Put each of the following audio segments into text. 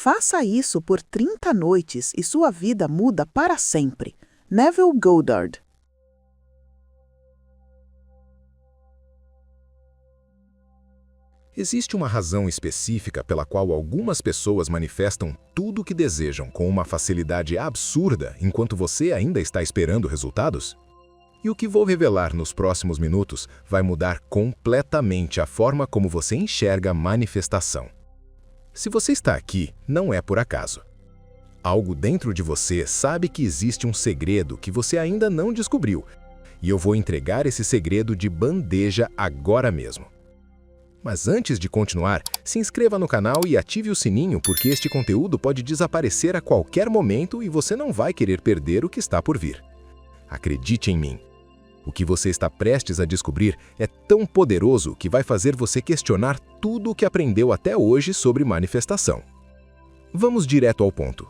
Faça isso por 30 noites e sua vida muda para sempre. Neville Goddard. Existe uma razão específica pela qual algumas pessoas manifestam tudo o que desejam com uma facilidade absurda enquanto você ainda está esperando resultados? E o que vou revelar nos próximos minutos vai mudar completamente a forma como você enxerga a manifestação. Se você está aqui, não é por acaso. Algo dentro de você sabe que existe um segredo que você ainda não descobriu, e eu vou entregar esse segredo de bandeja agora mesmo. Mas antes de continuar, se inscreva no canal e ative o sininho porque este conteúdo pode desaparecer a qualquer momento e você não vai querer perder o que está por vir. Acredite em mim. O que você está prestes a descobrir é tão poderoso que vai fazer você questionar tudo o que aprendeu até hoje sobre manifestação. Vamos direto ao ponto.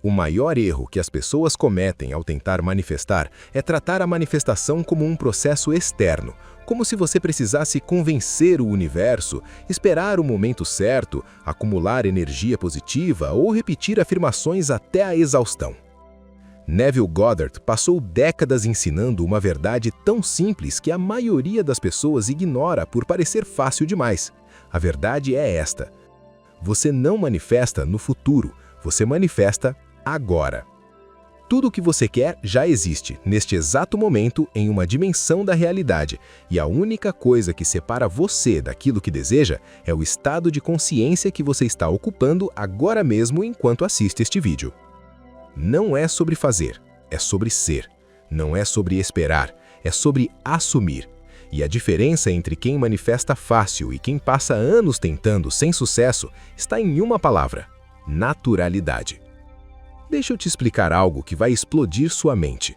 O maior erro que as pessoas cometem ao tentar manifestar é tratar a manifestação como um processo externo, como se você precisasse convencer o universo, esperar o momento certo, acumular energia positiva ou repetir afirmações até a exaustão. Neville Goddard passou décadas ensinando uma verdade tão simples que a maioria das pessoas ignora por parecer fácil demais. A verdade é esta: você não manifesta no futuro, você manifesta agora. Tudo o que você quer já existe, neste exato momento, em uma dimensão da realidade, e a única coisa que separa você daquilo que deseja é o estado de consciência que você está ocupando agora mesmo enquanto assiste este vídeo. Não é sobre fazer, é sobre ser. Não é sobre esperar, é sobre assumir. E a diferença entre quem manifesta fácil e quem passa anos tentando sem sucesso está em uma palavra: naturalidade. Deixa eu te explicar algo que vai explodir sua mente.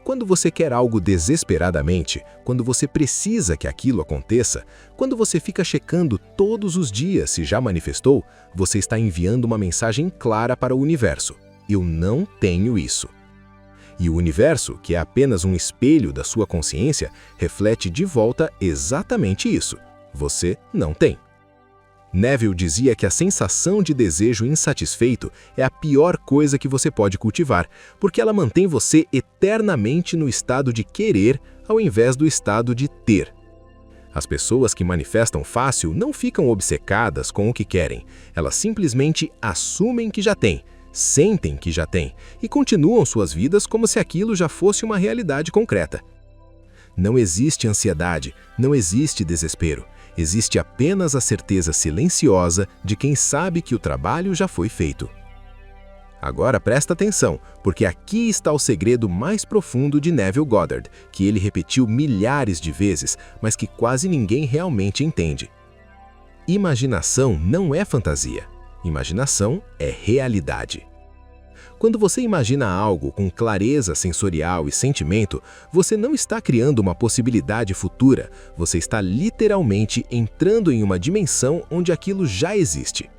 Quando você quer algo desesperadamente, quando você precisa que aquilo aconteça, quando você fica checando todos os dias se já manifestou, você está enviando uma mensagem clara para o universo: eu não tenho isso. E o universo, que é apenas um espelho da sua consciência, reflete de volta exatamente isso: você não tem. Neville dizia que a sensação de desejo insatisfeito é a pior coisa que você pode cultivar, porque ela mantém você eternamente no estado de querer ao invés do estado de ter. As pessoas que manifestam fácil não ficam obcecadas com o que querem, elas simplesmente assumem que já têm, sentem que já têm e continuam suas vidas como se aquilo já fosse uma realidade concreta. Não existe ansiedade, não existe desespero. Existe apenas a certeza silenciosa de quem sabe que o trabalho já foi feito. Agora presta atenção, porque aqui está o segredo mais profundo de Neville Goddard, que ele repetiu milhares de vezes, mas que quase ninguém realmente entende. Imaginação não é fantasia. Imaginação é realidade. Quando você imagina algo com clareza sensorial e sentimento, você não está criando uma possibilidade futura, você está literalmente entrando em uma dimensão onde aquilo já existe.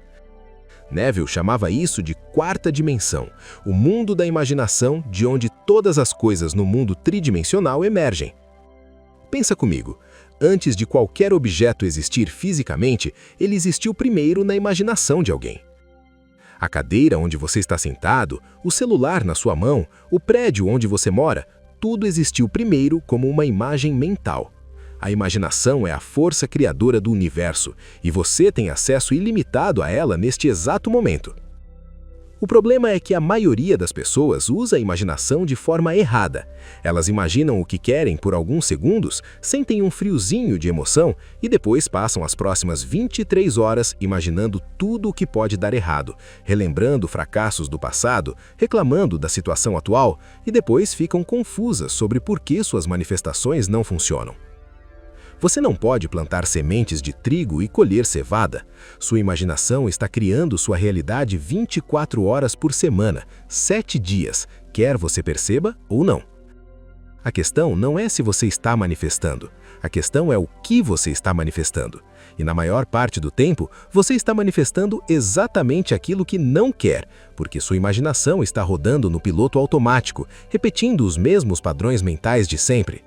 Neville chamava isso de quarta dimensão, o mundo da imaginação de onde todas as coisas no mundo tridimensional emergem. Pensa comigo, antes de qualquer objeto existir fisicamente, ele existiu primeiro na imaginação de alguém. A cadeira onde você está sentado, o celular na sua mão, o prédio onde você mora, tudo existiu primeiro como uma imagem mental. A imaginação é a força criadora do universo, e você tem acesso ilimitado a ela neste exato momento. O problema é que a maioria das pessoas usa a imaginação de forma errada. Elas imaginam o que querem por alguns segundos, sentem um friozinho de emoção e depois passam as próximas 23 horas imaginando tudo o que pode dar errado, relembrando fracassos do passado, reclamando da situação atual e depois ficam confusas sobre por que suas manifestações não funcionam. Você não pode plantar sementes de trigo e colher cevada. Sua imaginação está criando sua realidade 24 horas por semana, 7 dias, quer você perceba ou não. A questão não é se você está manifestando, a questão é o que você está manifestando. E na maior parte do tempo, você está manifestando exatamente aquilo que não quer, porque sua imaginação está rodando no piloto automático, repetindo os mesmos padrões mentais de sempre.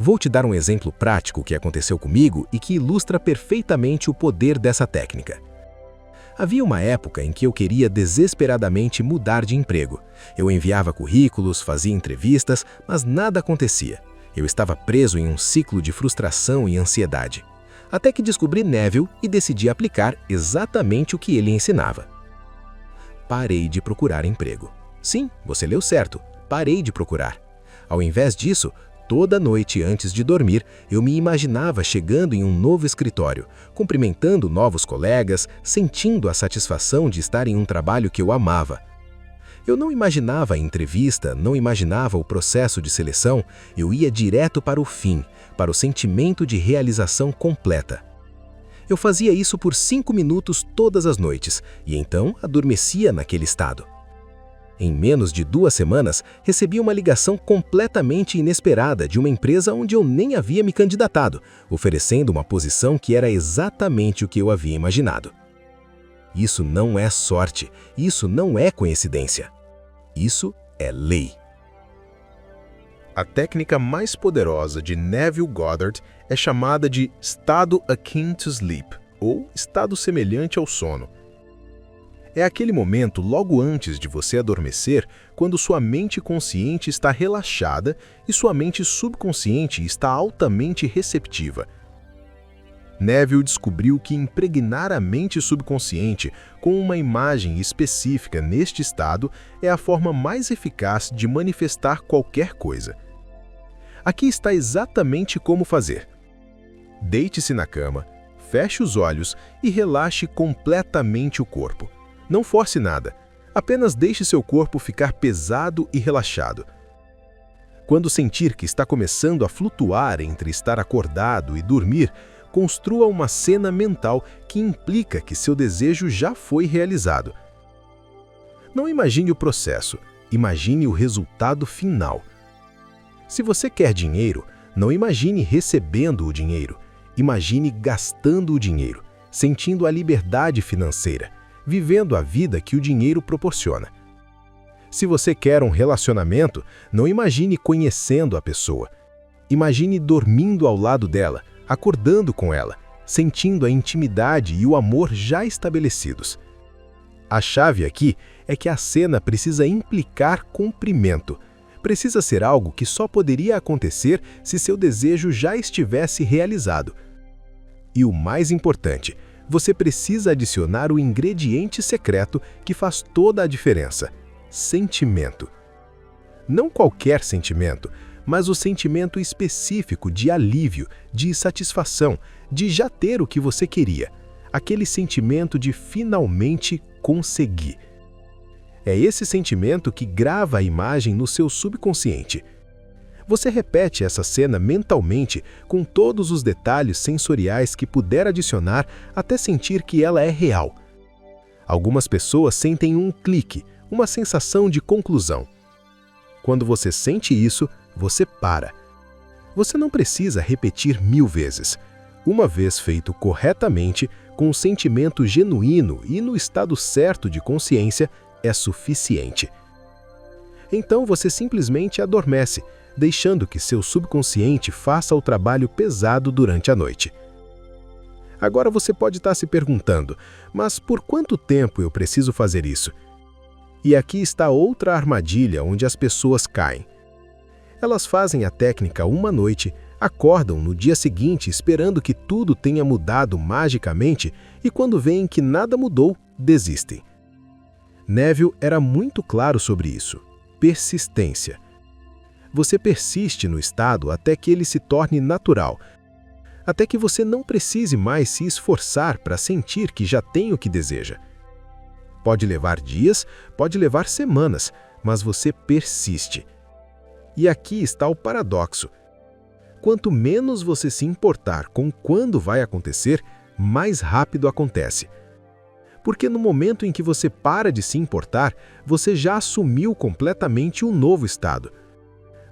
Vou te dar um exemplo prático que aconteceu comigo e que ilustra perfeitamente o poder dessa técnica. Havia uma época em que eu queria desesperadamente mudar de emprego. Eu enviava currículos, fazia entrevistas, mas nada acontecia. Eu estava preso em um ciclo de frustração e ansiedade. Até que descobri Neville e decidi aplicar exatamente o que ele ensinava. Parei de procurar emprego. Sim, você leu certo, parei de procurar. Ao invés disso, toda noite antes de dormir, eu me imaginava chegando em um novo escritório, cumprimentando novos colegas, sentindo a satisfação de estar em um trabalho que eu amava. Eu não imaginava a entrevista, não imaginava o processo de seleção, eu ia direto para o fim, para o sentimento de realização completa. Eu fazia isso por 5 minutos todas as noites, e então adormecia naquele estado. Em menos de 2 semanas, recebi uma ligação completamente inesperada de uma empresa onde eu nem havia me candidatado, oferecendo uma posição que era exatamente o que eu havia imaginado. Isso não é sorte, isso não é coincidência. Isso é lei. A técnica mais poderosa de Neville Goddard é chamada de estado akin to sleep, ou estado semelhante ao sono. É aquele momento logo antes de você adormecer, quando sua mente consciente está relaxada e sua mente subconsciente está altamente receptiva. Neville descobriu que impregnar a mente subconsciente com uma imagem específica neste estado é a forma mais eficaz de manifestar qualquer coisa. Aqui está exatamente como fazer. Deite-se na cama, feche os olhos e relaxe completamente o corpo. Não force nada, apenas deixe seu corpo ficar pesado e relaxado. Quando sentir que está começando a flutuar entre estar acordado e dormir, construa uma cena mental que implica que seu desejo já foi realizado. Não imagine o processo, imagine o resultado final. Se você quer dinheiro, não imagine recebendo o dinheiro, imagine gastando o dinheiro, sentindo a liberdade financeira, vivendo a vida que o dinheiro proporciona. Se você quer um relacionamento, não imagine conhecendo a pessoa. Imagine dormindo ao lado dela, acordando com ela, sentindo a intimidade e o amor já estabelecidos. A chave aqui é que a cena precisa implicar cumprimento. Precisa ser algo que só poderia acontecer se seu desejo já estivesse realizado. E o mais importante, você precisa adicionar o ingrediente secreto que faz toda a diferença: sentimento. Não qualquer sentimento, mas o sentimento específico de alívio, de satisfação, de já ter o que você queria. Aquele sentimento de finalmente conseguir. É esse sentimento que grava a imagem no seu subconsciente. Você repete essa cena mentalmente com todos os detalhes sensoriais que puder adicionar até sentir que ela é real. Algumas pessoas sentem um clique, uma sensação de conclusão. Quando você sente isso, você para. Você não precisa repetir 1000 vezes. Uma vez feito corretamente, com um sentimento genuíno e no estado certo de consciência, é suficiente. Então você simplesmente adormece, deixando que seu subconsciente faça o trabalho pesado durante a noite. Agora você pode estar se perguntando, mas por quanto tempo eu preciso fazer isso? E aqui está outra armadilha onde as pessoas caem. Elas fazem a técnica uma noite, acordam no dia seguinte esperando que tudo tenha mudado magicamente e quando veem que nada mudou, desistem. Neville era muito claro sobre isso. Persistência. Você persiste no estado até que ele se torne natural, até que você não precise mais se esforçar para sentir que já tem o que deseja. Pode levar dias, pode levar semanas, mas você persiste. E aqui está o paradoxo. Quanto menos você se importar com quando vai acontecer, mais rápido acontece. Porque no momento em que você para de se importar, você já assumiu completamente um novo estado.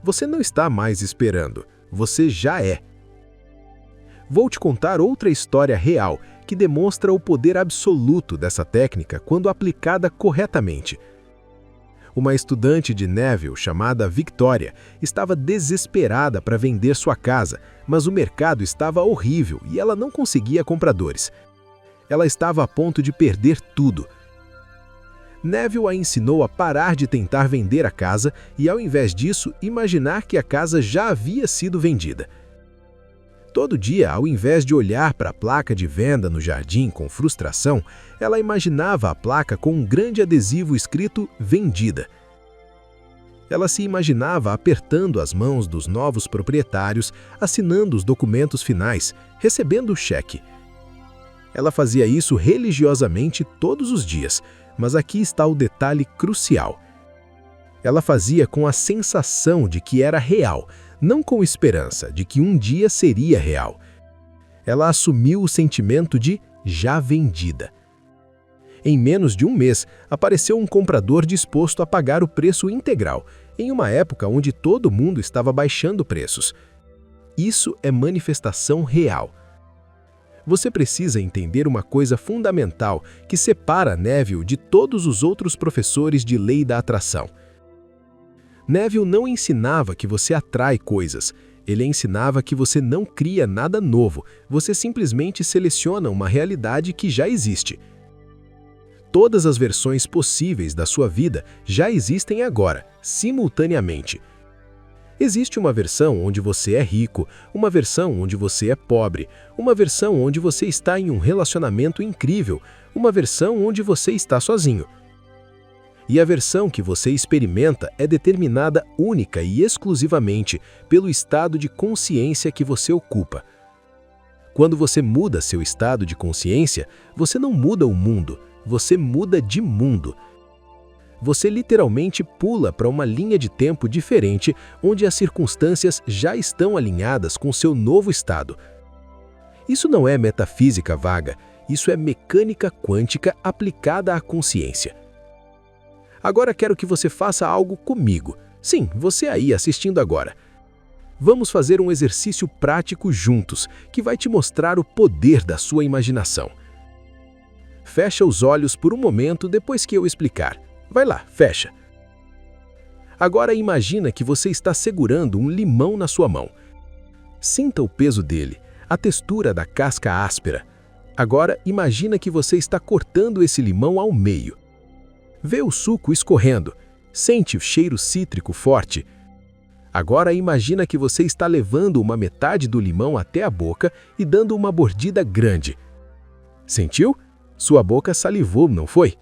Você não está mais esperando, você já é. Vou te contar outra história real que demonstra o poder absoluto dessa técnica quando aplicada corretamente. Uma estudante de Neville chamada Victoria estava desesperada para vender sua casa, mas o mercado estava horrível e ela não conseguia compradores. Ela estava a ponto de perder tudo. Neville a ensinou a parar de tentar vender a casa e, ao invés disso, imaginar que a casa já havia sido vendida. Todo dia, ao invés de olhar para a placa de venda no jardim com frustração, ela imaginava a placa com um grande adesivo escrito "Vendida". Ela se imaginava apertando as mãos dos novos proprietários, assinando os documentos finais, recebendo o cheque. Ela fazia isso religiosamente todos os dias, mas aqui está o detalhe crucial. Ela fazia com a sensação de que era real, não com esperança de que um dia seria real. Ela assumiu o sentimento de já vendida. Em menos de um mês, apareceu um comprador disposto a pagar o preço integral, em uma época onde todo mundo estava baixando preços. Isso é manifestação real. Você precisa entender uma coisa fundamental que separa Neville de todos os outros professores de lei da atração. Neville não ensinava que você atrai coisas, ele ensinava que você não cria nada novo, você simplesmente seleciona uma realidade que já existe. Todas as versões possíveis da sua vida já existem agora, simultaneamente. Existe uma versão onde você é rico, uma versão onde você é pobre, uma versão onde você está em um relacionamento incrível, uma versão onde você está sozinho. E a versão que você experimenta é determinada única e exclusivamente pelo estado de consciência que você ocupa. Quando você muda seu estado de consciência, você não muda o mundo, você muda de mundo. Você literalmente pula para uma linha de tempo diferente onde as circunstâncias já estão alinhadas com seu novo estado. Isso não é metafísica vaga, isso é mecânica quântica aplicada à consciência. Agora quero que você faça algo comigo. Sim, você aí assistindo agora. Vamos fazer um exercício prático juntos, que vai te mostrar o poder da sua imaginação. Fecha os olhos por um momento depois que eu explicar. Vai lá, fecha. Agora imagina que você está segurando um limão na sua mão. Sinta o peso dele, a textura da casca áspera. Agora imagina que você está cortando esse limão ao meio. Vê o suco escorrendo, sente o cheiro cítrico forte. Agora imagina que você está levando uma metade do limão até a boca e dando uma mordida grande. Sentiu? Sua boca salivou, não foi?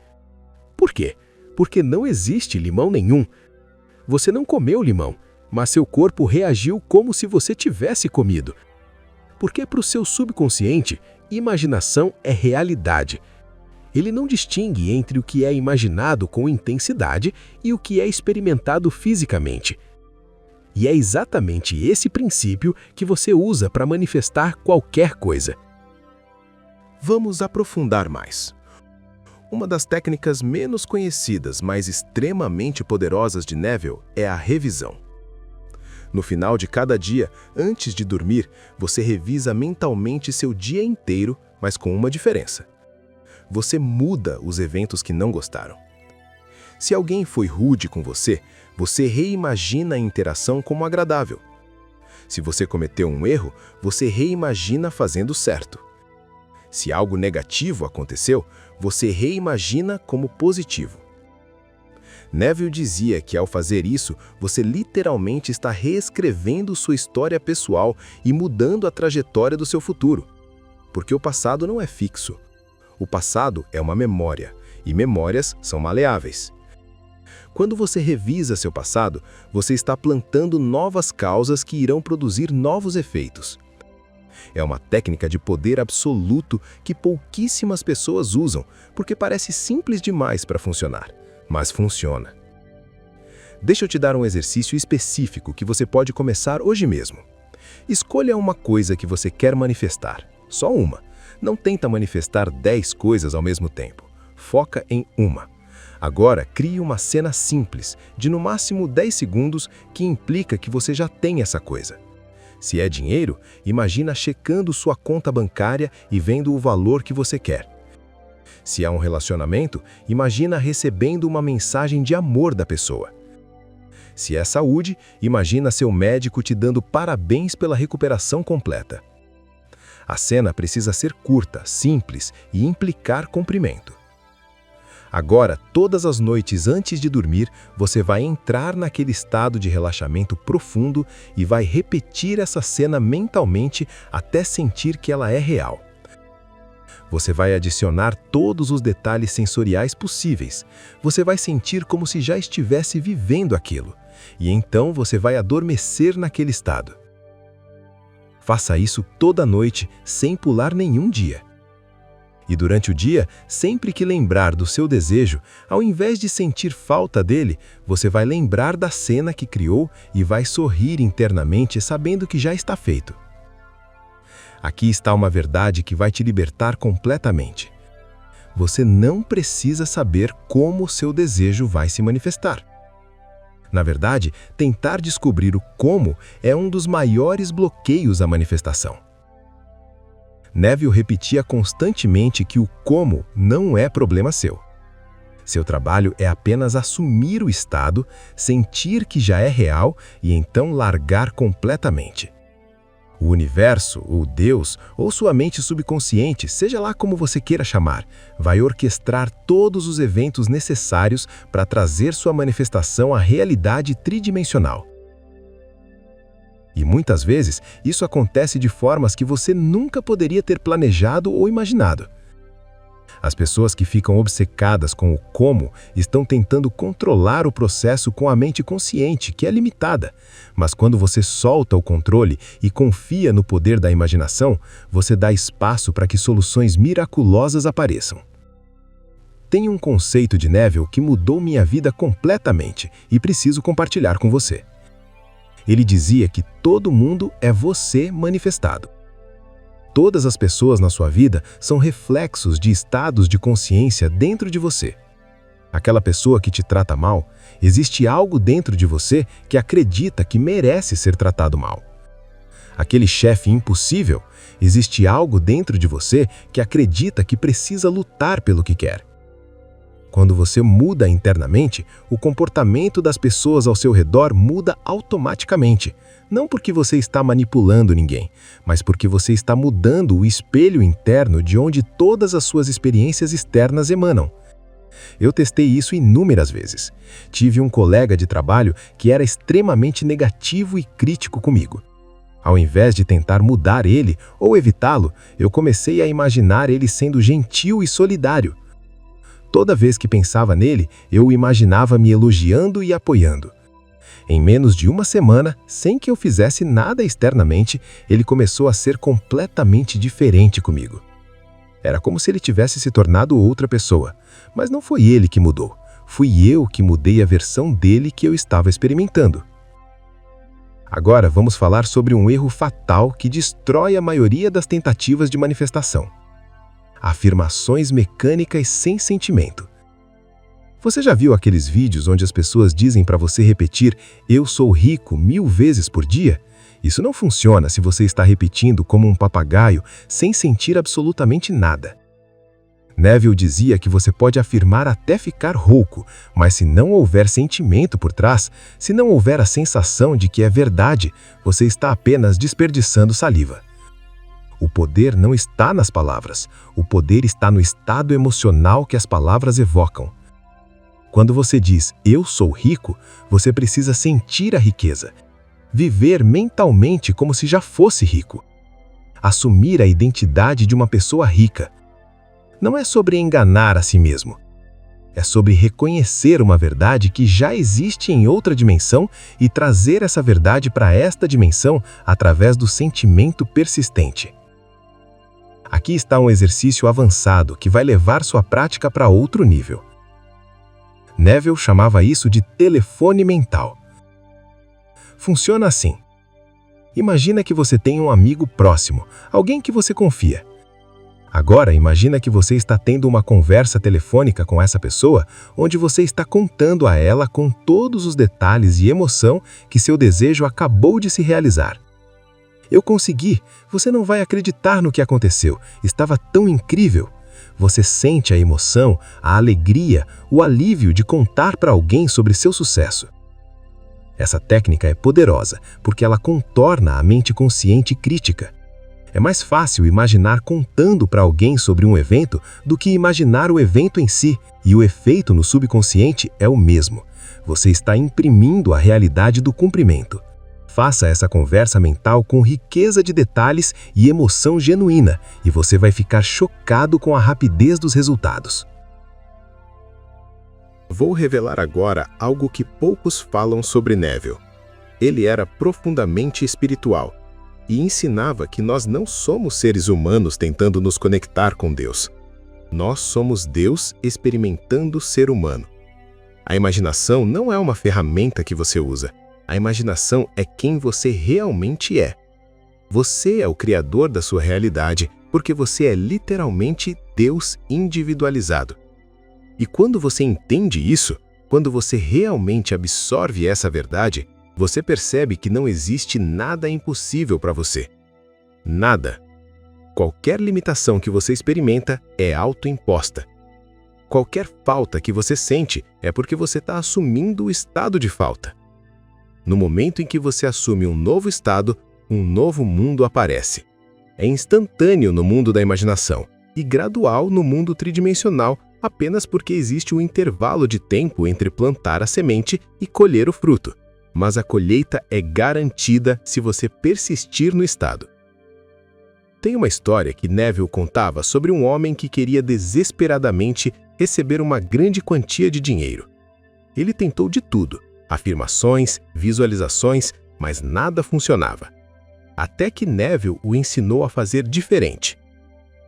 Por quê? Porque não existe limão nenhum. Você não comeu limão, mas seu corpo reagiu como se você tivesse comido. Porque para o seu subconsciente, imaginação é realidade. Ele não distingue entre o que é imaginado com intensidade e o que é experimentado fisicamente. E é exatamente esse princípio que você usa para manifestar qualquer coisa. Vamos aprofundar mais. Uma das técnicas menos conhecidas, mas extremamente poderosas de Neville é a revisão. No final de cada dia, antes de dormir, você revisa mentalmente seu dia inteiro, mas com uma diferença. Você muda os eventos que não gostaram. Se alguém foi rude com você, você reimagina a interação como agradável. Se você cometeu um erro, você reimagina fazendo certo. Se algo negativo aconteceu, você reimagina como positivo. Neville dizia que ao fazer isso, você literalmente está reescrevendo sua história pessoal e mudando a trajetória do seu futuro. Porque o passado não é fixo. O passado é uma memória, e memórias são maleáveis. Quando você revisa seu passado, você está plantando novas causas que irão produzir novos efeitos. É uma técnica de poder absoluto que pouquíssimas pessoas usam, porque parece simples demais para funcionar, mas funciona. Deixa eu te dar um exercício específico que você pode começar hoje mesmo. Escolha uma coisa que você quer manifestar, só uma. Não tenta manifestar 10 coisas ao mesmo tempo. Foca em uma. Agora, crie uma cena simples, de no máximo 10 segundos, que implica que você já tem essa coisa. Se é dinheiro, imagina checando sua conta bancária e vendo o valor que você quer. Se é um relacionamento, imagina recebendo uma mensagem de amor da pessoa. Se é saúde, imagina seu médico te dando parabéns pela recuperação completa. A cena precisa ser curta, simples e implicar cumprimento. Agora, todas as noites antes de dormir, você vai entrar naquele estado de relaxamento profundo e vai repetir essa cena mentalmente até sentir que ela é real. Você vai adicionar todos os detalhes sensoriais possíveis. Você vai sentir como se já estivesse vivendo aquilo. E então você vai adormecer naquele estado. Faça isso toda noite, sem pular nenhum dia. E durante o dia, sempre que lembrar do seu desejo, ao invés de sentir falta dele, você vai lembrar da cena que criou e vai sorrir internamente sabendo que já está feito. Aqui está uma verdade que vai te libertar completamente. Você não precisa saber como o seu desejo vai se manifestar. Na verdade, tentar descobrir o como é um dos maiores bloqueios à manifestação. Neville repetia constantemente que o como não é problema seu. Seu trabalho é apenas assumir o estado, sentir que já é real e então largar completamente. O universo, ou Deus, ou sua mente subconsciente, seja lá como você queira chamar, vai orquestrar todos os eventos necessários para trazer sua manifestação à realidade tridimensional. E muitas vezes, isso acontece de formas que você nunca poderia ter planejado ou imaginado. As pessoas que ficam obcecadas com o como estão tentando controlar o processo com a mente consciente, que é limitada. Mas quando você solta o controle e confia no poder da imaginação, você dá espaço para que soluções miraculosas apareçam. Tem um conceito de Neville que mudou minha vida completamente e preciso compartilhar com você. Ele dizia que todo mundo é você manifestado. Todas as pessoas na sua vida são reflexos de estados de consciência dentro de você. Aquela pessoa que te trata mal, existe algo dentro de você que acredita que merece ser tratado mal. Aquele chefe impossível, existe algo dentro de você que acredita que precisa lutar pelo que quer. Quando você muda internamente, o comportamento das pessoas ao seu redor muda automaticamente. Não porque você está manipulando ninguém, mas porque você está mudando o espelho interno de onde todas as suas experiências externas emanam. Eu testei isso inúmeras vezes. Tive um colega de trabalho que era extremamente negativo e crítico comigo. Ao invés de tentar mudar ele ou evitá-lo, eu comecei a imaginar ele sendo gentil e solidário. Toda vez que pensava nele, eu o imaginava me elogiando e apoiando. Em menos de uma semana, sem que eu fizesse nada externamente, ele começou a ser completamente diferente comigo. Era como se ele tivesse se tornado outra pessoa, mas não foi ele que mudou. Fui eu que mudei a versão dele que eu estava experimentando. Agora vamos falar sobre um erro fatal que destrói a maioria das tentativas de manifestação. Afirmações mecânicas sem sentimento. Você já viu aqueles vídeos onde as pessoas dizem para você repetir "eu sou rico" 1000 vezes por dia? Isso não funciona se você está repetindo como um papagaio sem sentir absolutamente nada. Neville dizia que você pode afirmar até ficar rouco, mas se não houver sentimento por trás, se não houver a sensação de que é verdade, você está apenas desperdiçando saliva. O poder não está nas palavras, o poder está no estado emocional que as palavras evocam. Quando você diz "eu sou rico", você precisa sentir a riqueza, viver mentalmente como se já fosse rico, assumir a identidade de uma pessoa rica. Não é sobre enganar a si mesmo, é sobre reconhecer uma verdade que já existe em outra dimensão e trazer essa verdade para esta dimensão através do sentimento persistente. Aqui está um exercício avançado que vai levar sua prática para outro nível. Neville chamava isso de telefone mental. Funciona assim. Imagina que você tem um amigo próximo, alguém que você confia. Agora, imagina que você está tendo uma conversa telefônica com essa pessoa, onde você está contando a ela com todos os detalhes e emoção que seu desejo acabou de se realizar. Eu consegui, você não vai acreditar no que aconteceu, estava tão incrível. Você sente a emoção, a alegria, o alívio de contar para alguém sobre seu sucesso. Essa técnica é poderosa porque ela contorna a mente consciente e crítica. É mais fácil imaginar contando para alguém sobre um evento do que imaginar o evento em si, e o efeito no subconsciente é o mesmo. Você está imprimindo a realidade do cumprimento. Faça essa conversa mental com riqueza de detalhes e emoção genuína, e você vai ficar chocado com a rapidez dos resultados. Vou revelar agora algo que poucos falam sobre Neville. Ele era profundamente espiritual e ensinava que nós não somos seres humanos tentando nos conectar com Deus. Nós somos Deus experimentando ser humano. A imaginação não é uma ferramenta que você usa. A imaginação é quem você realmente é. Você é o criador da sua realidade porque você é literalmente Deus individualizado. E quando você entende isso, quando você realmente absorve essa verdade, você percebe que não existe nada impossível para você. Nada. Qualquer limitação que você experimenta é autoimposta. Qualquer falta que você sente é porque você está assumindo o estado de falta. No momento em que você assume um novo estado, um novo mundo aparece. É instantâneo no mundo da imaginação e gradual no mundo tridimensional, apenas porque existe um intervalo de tempo entre plantar a semente e colher o fruto. Mas a colheita é garantida se você persistir no estado. Tem uma história que Neville contava sobre um homem que queria desesperadamente receber uma grande quantia de dinheiro. Ele tentou de tudo, afirmações, visualizações, mas nada funcionava. Até que Neville o ensinou a fazer diferente.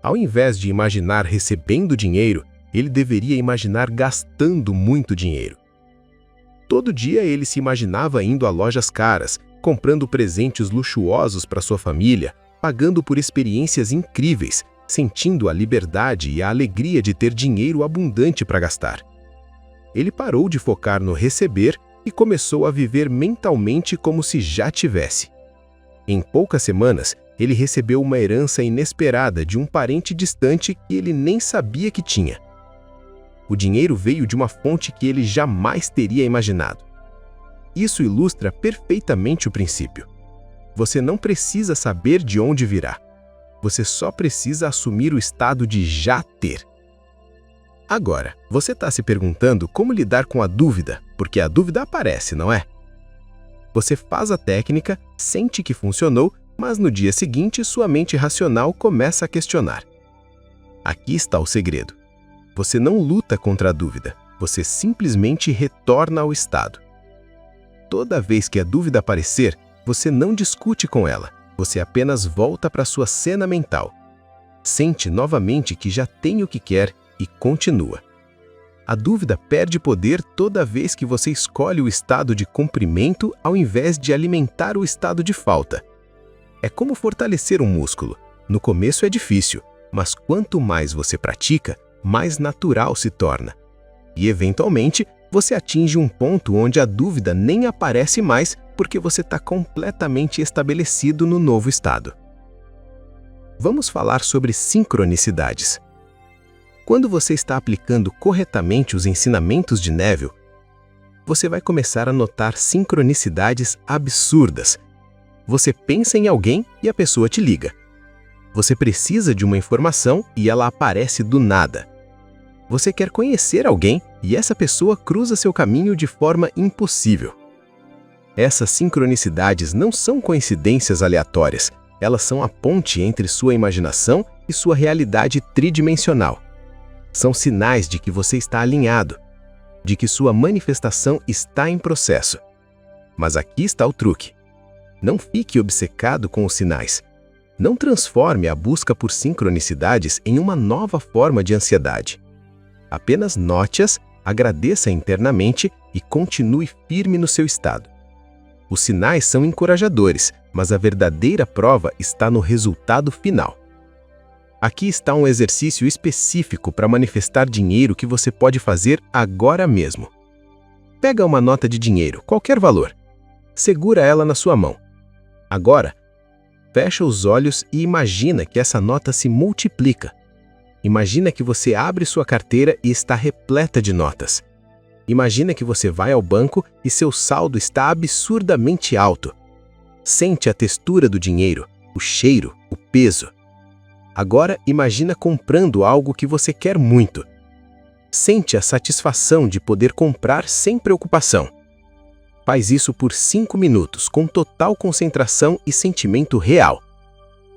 Ao invés de imaginar recebendo dinheiro, ele deveria imaginar gastando muito dinheiro. Todo dia ele se imaginava indo a lojas caras, comprando presentes luxuosos para sua família, pagando por experiências incríveis, sentindo a liberdade e a alegria de ter dinheiro abundante para gastar. Ele parou de focar no receber e começou a viver mentalmente como se já tivesse. Em poucas semanas, ele recebeu uma herança inesperada de um parente distante que ele nem sabia que tinha. O dinheiro veio de uma fonte que ele jamais teria imaginado. Isso ilustra perfeitamente o princípio. Você não precisa saber de onde virá. Você só precisa assumir o estado de já ter. Agora, você está se perguntando como lidar com a dúvida, porque a dúvida aparece, não é? Você faz a técnica, sente que funcionou, mas no dia seguinte sua mente racional começa a questionar. Aqui está o segredo. Você não luta contra a dúvida, você simplesmente retorna ao estado. Toda vez que a dúvida aparecer, você não discute com ela, você apenas volta para sua cena mental. Sente novamente que já tem o que quer e continua. A dúvida perde poder toda vez que você escolhe o estado de cumprimento ao invés de alimentar o estado de falta. É como fortalecer um músculo. No começo é difícil, mas quanto mais você pratica, mais natural se torna. E, eventualmente, você atinge um ponto onde a dúvida nem aparece mais porque você está completamente estabelecido no novo estado. Vamos falar sobre sincronicidades. Quando você está aplicando corretamente os ensinamentos de Neville, você vai começar a notar sincronicidades absurdas. Você pensa em alguém e a pessoa te liga. Você precisa de uma informação e ela aparece do nada. Você quer conhecer alguém e essa pessoa cruza seu caminho de forma impossível. Essas sincronicidades não são coincidências aleatórias, elas são a ponte entre sua imaginação e sua realidade tridimensional. São sinais de que você está alinhado, de que sua manifestação está em processo. Mas aqui está o truque. Não fique obcecado com os sinais. Não transforme a busca por sincronicidades em uma nova forma de ansiedade. Apenas note-as, agradeça internamente e continue firme no seu estado. Os sinais são encorajadores, mas a verdadeira prova está no resultado final. Aqui está um exercício específico para manifestar dinheiro que você pode fazer agora mesmo. Pega uma nota de dinheiro, qualquer valor. Segura ela na sua mão. Agora, fecha os olhos e imagina que essa nota se multiplica. Imagina que você abre sua carteira e está repleta de notas. Imagina que você vai ao banco e seu saldo está absurdamente alto. Sente a textura do dinheiro, o cheiro, o peso. Agora imagina comprando algo que você quer muito. Sente a satisfação de poder comprar sem preocupação. Faz isso por 5 minutos, com total concentração e sentimento real.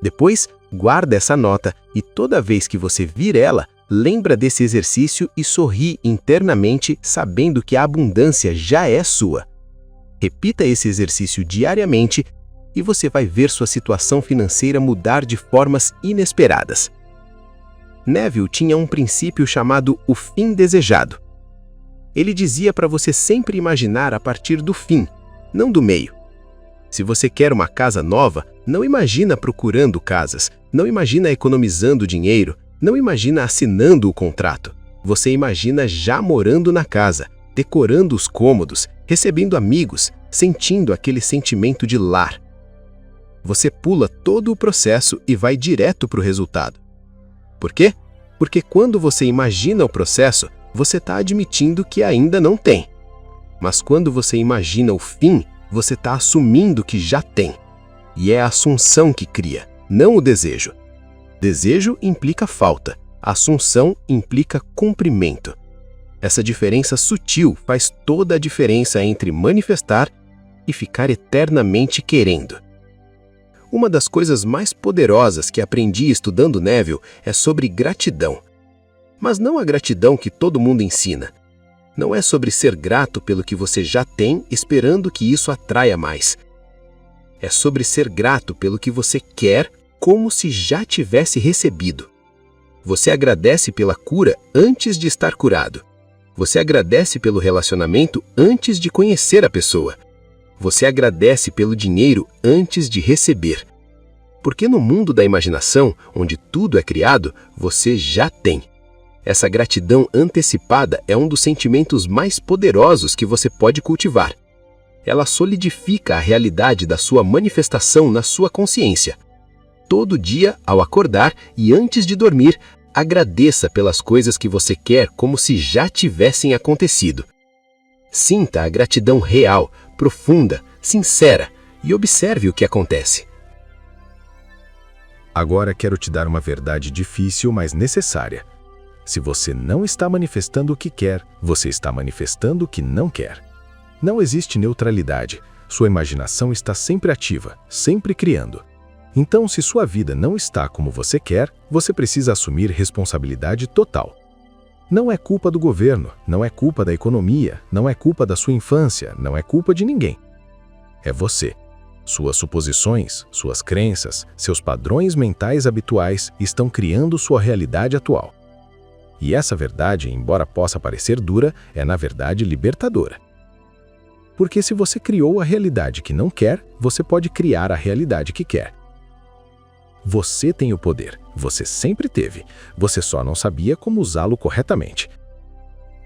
Depois, guarda essa nota e toda vez que você vir ela, lembra desse exercício e sorri internamente, sabendo que a abundância já é sua. Repita esse exercício diariamente e você vai ver sua situação financeira mudar de formas inesperadas. Neville tinha um princípio chamado o fim desejado. Ele dizia para você sempre imaginar a partir do fim, não do meio. Se você quer uma casa nova, não imagina procurando casas, não imagina economizando dinheiro, não imagina assinando o contrato. Você imagina já morando na casa, decorando os cômodos, recebendo amigos, sentindo aquele sentimento de lar. Você pula todo o processo e vai direto para o resultado. Por quê? Porque quando você imagina o processo, você está admitindo que ainda não tem. Mas quando você imagina o fim, você está assumindo que já tem. E é a assunção que cria, não o desejo. Desejo implica falta, assunção implica cumprimento. Essa diferença sutil faz toda a diferença entre manifestar e ficar eternamente querendo. Uma das coisas mais poderosas que aprendi estudando Neville é sobre gratidão. Mas não a gratidão que todo mundo ensina. Não é sobre ser grato pelo que você já tem, esperando que isso atraia mais. É sobre ser grato pelo que você quer, como se já tivesse recebido. Você agradece pela cura antes de estar curado. Você agradece pelo relacionamento antes de conhecer a pessoa. Você agradece pelo dinheiro antes de receber. Porque no mundo da imaginação, onde tudo é criado, você já tem. Essa gratidão antecipada é um dos sentimentos mais poderosos que você pode cultivar. Ela solidifica a realidade da sua manifestação na sua consciência. Todo dia, ao acordar e antes de dormir, agradeça pelas coisas que você quer como se já tivessem acontecido. Sinta a gratidão real, profunda, sincera e observe o que acontece. Agora quero te dar uma verdade difícil, mas necessária. Se você não está manifestando o que quer, você está manifestando o que não quer. Não existe neutralidade. Sua imaginação está sempre ativa, sempre criando. Então, se sua vida não está como você quer, você precisa assumir responsabilidade total. Não é culpa do governo, não é culpa da economia, não é culpa da sua infância, não é culpa de ninguém. É você. Suas suposições, suas crenças, seus padrões mentais habituais estão criando sua realidade atual. E essa verdade, embora possa parecer dura, é na verdade libertadora. Porque se você criou a realidade que não quer, você pode criar a realidade que quer. Você tem o poder, você sempre teve, você só não sabia como usá-lo corretamente.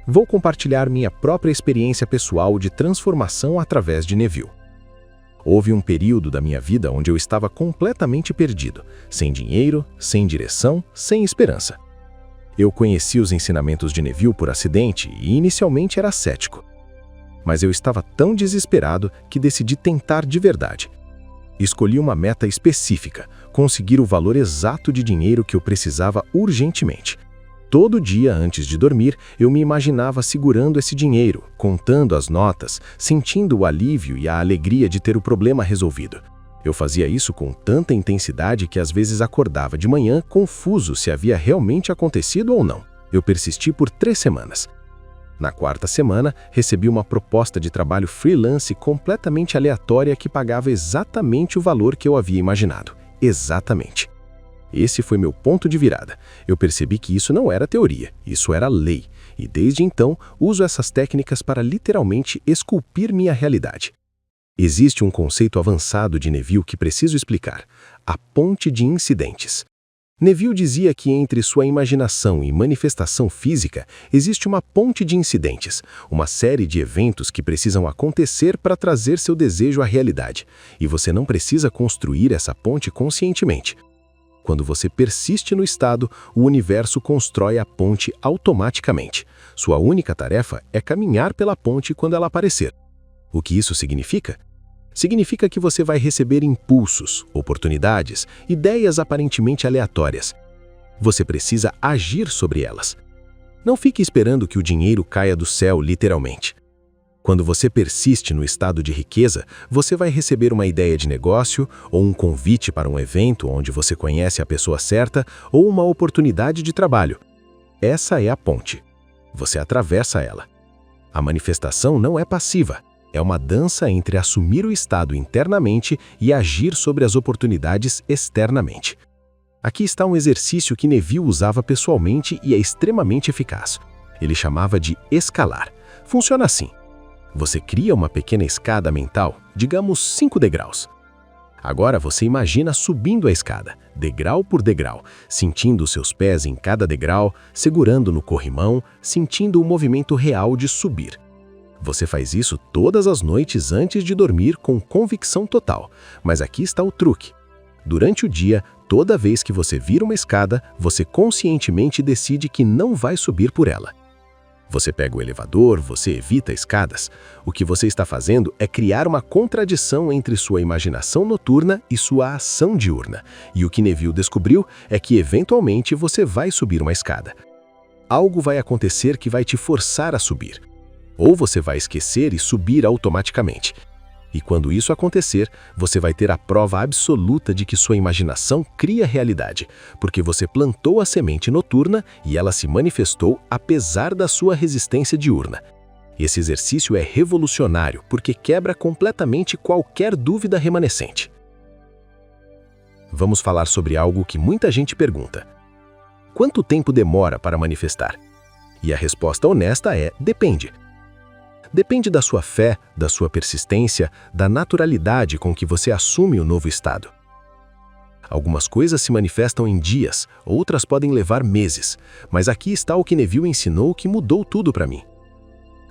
Vou compartilhar minha própria experiência pessoal de transformação através de Neville. Houve um período da minha vida onde eu estava completamente perdido, sem dinheiro, sem direção, sem esperança. Eu conheci os ensinamentos de Neville por acidente e inicialmente era cético. Mas eu estava tão desesperado que decidi tentar de verdade. Escolhi uma meta específica, conseguir o valor exato de dinheiro que eu precisava urgentemente. Todo dia antes de dormir, eu me imaginava segurando esse dinheiro, contando as notas, sentindo o alívio e a alegria de ter o problema resolvido. Eu fazia isso com tanta intensidade que às vezes acordava de manhã confuso se havia realmente acontecido ou não. Eu persisti por 3 semanas. Na 4ª semana, recebi uma proposta de trabalho freelance completamente aleatória que pagava exatamente o valor que eu havia imaginado. Exatamente. Esse foi meu ponto de virada. Eu percebi que isso não era teoria, isso era lei. E desde então, uso essas técnicas para literalmente esculpir minha realidade. Existe um conceito avançado de Neville que preciso explicar: a ponte de incidentes. Neville dizia que entre sua imaginação e manifestação física existe uma ponte de incidentes, uma série de eventos que precisam acontecer para trazer seu desejo à realidade, e você não precisa construir essa ponte conscientemente. Quando você persiste no estado, o universo constrói a ponte automaticamente. Sua única tarefa é caminhar pela ponte quando ela aparecer. O que isso significa? Significa que você vai receber impulsos, oportunidades, ideias aparentemente aleatórias. Você precisa agir sobre elas. Não fique esperando que o dinheiro caia do céu, literalmente. Quando você persiste no estado de riqueza, você vai receber uma ideia de negócio, ou um convite para um evento onde você conhece a pessoa certa, ou uma oportunidade de trabalho. Essa é a ponte. Você atravessa ela. A manifestação não é passiva. É uma dança entre assumir o estado internamente e agir sobre as oportunidades externamente. Aqui está um exercício que Neville usava pessoalmente e é extremamente eficaz. Ele chamava de escalar. Funciona assim. Você cria uma pequena escada mental, digamos 5 degraus. Agora você imagina subindo a escada, degrau por degrau, sentindo os seus pés em cada degrau, segurando no corrimão, sentindo o movimento real de subir. Você faz isso todas as noites antes de dormir com convicção total, mas aqui está o truque. Durante o dia, toda vez que você vira uma escada, você conscientemente decide que não vai subir por ela. Você pega o elevador, você evita escadas. O que você está fazendo é criar uma contradição entre sua imaginação noturna e sua ação diurna. E o que Neville descobriu é que, eventualmente, você vai subir uma escada. Algo vai acontecer que vai te forçar a subir. Ou você vai esquecer e subir automaticamente. E quando isso acontecer, você vai ter a prova absoluta de que sua imaginação cria realidade, porque você plantou a semente noturna e ela se manifestou apesar da sua resistência diurna. Esse exercício é revolucionário porque quebra completamente qualquer dúvida remanescente. Vamos falar sobre algo que muita gente pergunta. Quanto tempo demora para manifestar? E a resposta honesta é: depende. Depende da sua fé, da sua persistência, da naturalidade com que você assume o novo estado. Algumas coisas se manifestam em dias, outras podem levar meses, mas aqui está o que Neville ensinou que mudou tudo para mim.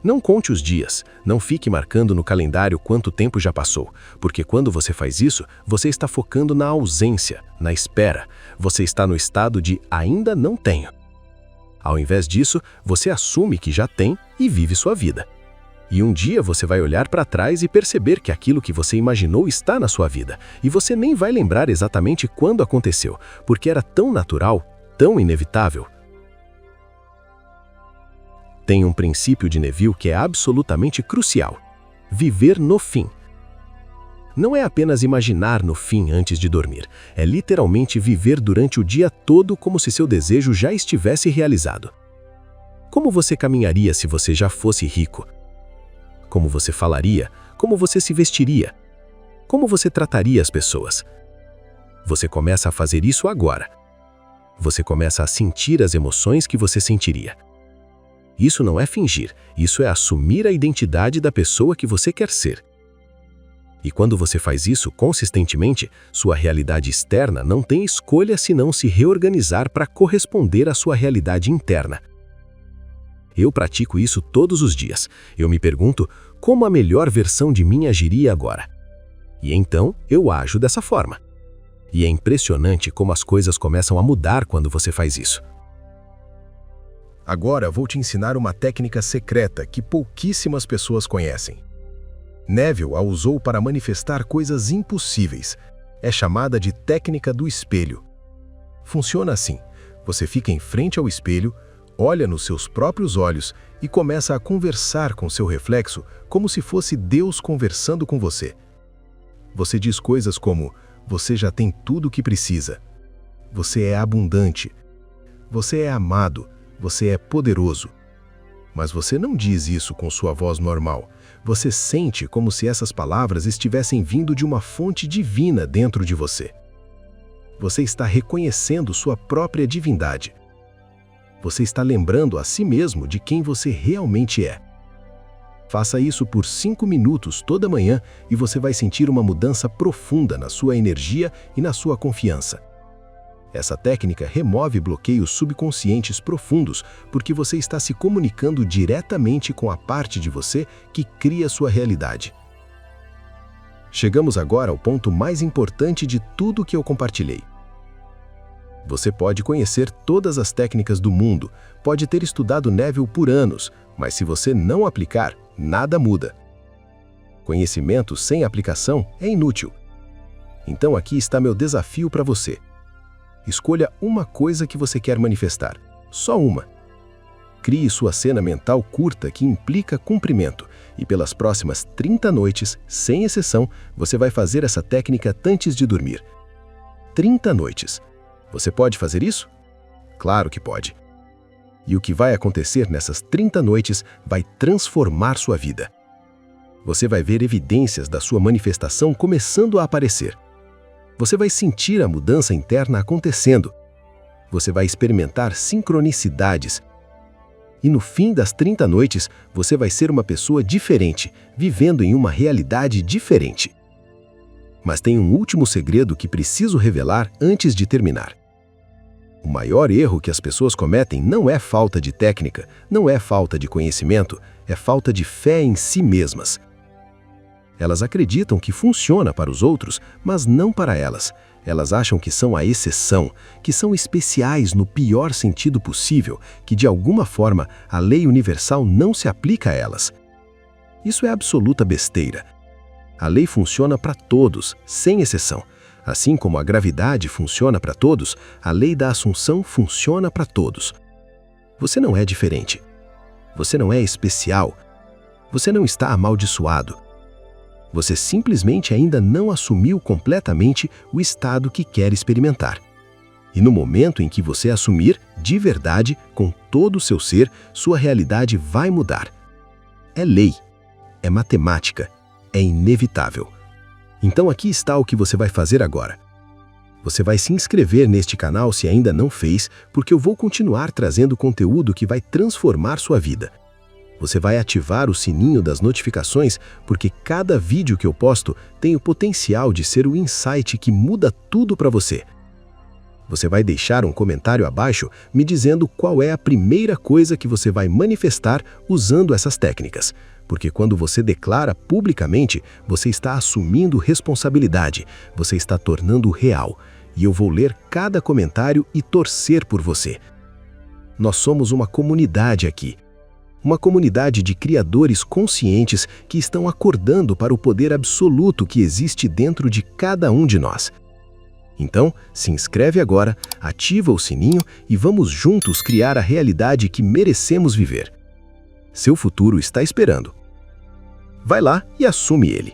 Não conte os dias, não fique marcando no calendário quanto tempo já passou, porque quando você faz isso, você está focando na ausência, na espera, você está no estado de ainda não tenho. Ao invés disso, você assume que já tem e vive sua vida. E um dia você vai olhar para trás e perceber que aquilo que você imaginou está na sua vida, e você nem vai lembrar exatamente quando aconteceu, porque era tão natural, tão inevitável. Tem um princípio de Neville que é absolutamente crucial: viver no fim. Não é apenas imaginar no fim antes de dormir, é literalmente viver durante o dia todo como se seu desejo já estivesse realizado. Como você caminharia se você já fosse rico? Como você falaria? Como você se vestiria? Como você trataria as pessoas? Você começa a fazer isso agora. Você começa a sentir as emoções que você sentiria. Isso não é fingir, isso é assumir a identidade da pessoa que você quer ser. E quando você faz isso consistentemente, sua realidade externa não tem escolha senão se reorganizar para corresponder à sua realidade interna. Eu pratico isso todos os dias. Eu me pergunto como a melhor versão de mim agiria agora. E então eu ajo dessa forma. E é impressionante como as coisas começam a mudar quando você faz isso. Agora vou te ensinar uma técnica secreta que pouquíssimas pessoas conhecem. Neville a usou para manifestar coisas impossíveis. É chamada de técnica do espelho. Funciona assim: você fica em frente ao espelho, olha nos seus próprios olhos e começa a conversar com seu reflexo como se fosse Deus conversando com você. Você diz coisas como: você já tem tudo o que precisa. Você é abundante. Você é amado. Você é poderoso. Mas você não diz isso com sua voz normal. Você sente como se essas palavras estivessem vindo de uma fonte divina dentro de você. Você está reconhecendo sua própria divindade. Você está lembrando a si mesmo de quem você realmente é. Faça isso por 5 minutos toda manhã e você vai sentir uma mudança profunda na sua energia e na sua confiança. Essa técnica remove bloqueios subconscientes profundos porque você está se comunicando diretamente com a parte de você que cria sua realidade. Chegamos agora ao ponto mais importante de tudo que eu compartilhei. Você pode conhecer todas as técnicas do mundo, pode ter estudado Neville por anos, mas se você não aplicar, nada muda. Conhecimento sem aplicação é inútil. Então aqui está meu desafio para você. Escolha uma coisa que você quer manifestar. Só uma. Crie sua cena mental curta que implica cumprimento. E pelas próximas 30 noites, sem exceção, você vai fazer essa técnica antes de dormir. 30 noites. Você pode fazer isso? Claro que pode. E o que vai acontecer nessas 30 noites vai transformar sua vida. Você vai ver evidências da sua manifestação começando a aparecer. Você vai sentir a mudança interna acontecendo. Você vai experimentar sincronicidades. E no fim das 30 noites, você vai ser uma pessoa diferente, vivendo em uma realidade diferente. Mas tem um último segredo que preciso revelar antes de terminar. O maior erro que as pessoas cometem não é falta de técnica, não é falta de conhecimento, é falta de fé em si mesmas. Elas acreditam que funciona para os outros, mas não para elas. Elas acham que são a exceção, que são especiais no pior sentido possível, que de alguma forma a lei universal não se aplica a elas. Isso é absoluta besteira. A lei funciona para todos, sem exceção. Assim como a gravidade funciona para todos, a lei da assunção funciona para todos. Você não é diferente. Você não é especial. Você não está amaldiçoado. Você simplesmente ainda não assumiu completamente o estado que quer experimentar. E no momento em que você assumir, de verdade, com todo o seu ser, sua realidade vai mudar. É lei, é matemática, é inevitável. Então aqui está o que você vai fazer agora. Você vai se inscrever neste canal se ainda não fez, porque eu vou continuar trazendo conteúdo que vai transformar sua vida. Você vai ativar o sininho das notificações, porque cada vídeo que eu posto tem o potencial de ser o insight que muda tudo para você. Você vai deixar um comentário abaixo me dizendo qual é a primeira coisa que você vai manifestar usando essas técnicas. Porque quando você declara publicamente, você está assumindo responsabilidade, você está tornando real. E eu vou ler cada comentário e torcer por você. Nós somos uma comunidade aqui. Uma comunidade de criadores conscientes que estão acordando para o poder absoluto que existe dentro de cada um de nós. Então, se inscreve agora, ativa o sininho e vamos juntos criar a realidade que merecemos viver. Seu futuro está esperando. Vai lá e assume ele.